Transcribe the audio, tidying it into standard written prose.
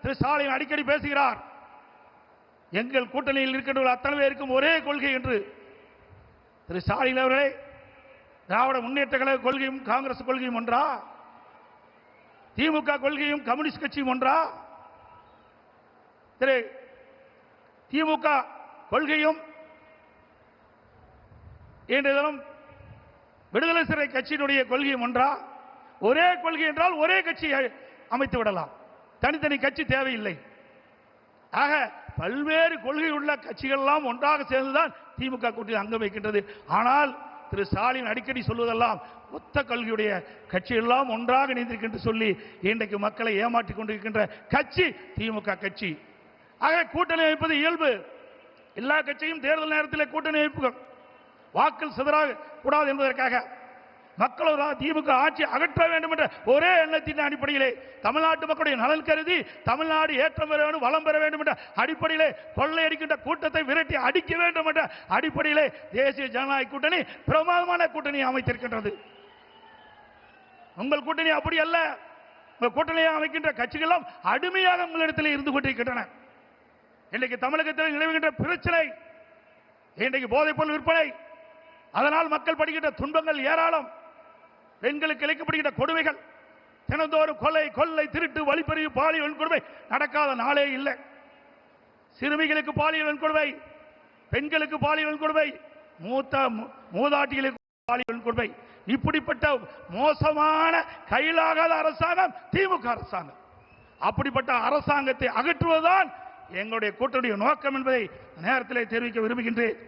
திரு ஸ்டாலின் அடிக்கடி பேசுகிறார், எங்கள் கூட்டணியில் இருக்கின்ற அத்தனை பேருக்கும் ஒரே கொள்கை என்று. திரு ஸ்டாலின் அவர்களே, திராவிட முன்னேற்ற கழக கொள்கையும் காங்கிரஸ் கொள்கையும் ஒன்றா? திமுக கொள்கையும் கம்யூனிஸ்ட் கட்சியும் ஒன்றா? திரு திமுக கொள்கையும் இன்றைய தினம் விடுதலை சிறை கட்சியினுடைய கொள்கையும் ஒன்றா? ஒரே கொள்கை என்றால் ஒரே கட்சி அமைத்து விடலாம், தனித்தனி கட்சி தேவையில்லை. ஆக பல்வேறு கொள்கை உள்ள கட்சிகள் எல்லாம் ஒன்றாக சேர்ந்துதான் திமுக கூட்டணி அங்கம் வைக்கின்றது. ஆனால் திரு ஸ்டாலின் அடிக்கடி சொல்வதெல்லாம் ஒத்த கொள்கையுடைய கட்சி எல்லாம் ஒன்றாக இணைந்திருக்கின்ற சொல்லி இன்றைக்கு மக்களை ஏமாற்றிக் கொண்டிருக்கின்ற கட்சி திமுக கட்சி. ஆக கூட்டணி அமைப்பது இயல்பு. எல்லா கட்சியும் தேர்தல் நேரத்தில் கூட்டணி அமைப்புகள் வாக்கள் சிதறாக கூடாது என்பதற்காக மக்களோட திமுக ஆட்சி அகற்ற வேண்டும் என்ற ஒரே எண்ணத்தின் அடிப்படையிலே, தமிழ்நாட்டு மக்களுடைய நலன் கருதி தமிழ்நாடு ஏற்றம் பெற வேண்டும், வளம் பெற வேண்டும் என்ற அடிப்படையிலே, கொள்ளையடிக்கின்ற கூட்டத்தை விரட்டி அடிக்க வேண்டும் என்ற அடிப்படையிலே தேசிய ஜனநாயக கூட்டணி பிரமாதமான கூட்டணியை அமைத்திருக்கின்றது. உங்கள் கூட்டணி அப்படி அல்ல. உங்கள் கூட்டணியை அமைக்கின்ற கட்சிகளும் அடிமையாக உங்களிடத்தில் இருந்து கொண்டிருக்கின்றன. இன்றைக்கு தமிழகத்தில் நிலவுகின்ற பிரச்சனை, இன்றைக்கு போதைப் பொருள் விற்பனை, அதனால் மக்கள் படுகின்ற துன்பங்கள் ஏராளம். பெண்களுக்கு இழைக்கப்படுகின்ற கொடுமைகள், தினந்தோறும் கொலை, கொள்ளை, திருட்டு, வழிப்பறிவு, பாலியல் வன்கொடுமை நடக்காத நாளே இல்லை. சிறுமிகளுக்கு பாலியல் வன்கொடுமை, பெண்களுக்கு பாலியல் வன்கொடுமை, மூதாட்டிகளுக்கு பாலியல் வன்கொடுமை. இப்படிப்பட்ட மோசமான கையிலாகாத அரசாங்கம் திமுக அரசாங்கம். அப்படிப்பட்ட அரசாங்கத்தை அகற்றுவதுதான் எங்களுடைய கூட்டணிய நோக்கம் என்பதை நேரத்தில் தெரிவிக்க விரும்புகின்றேன்.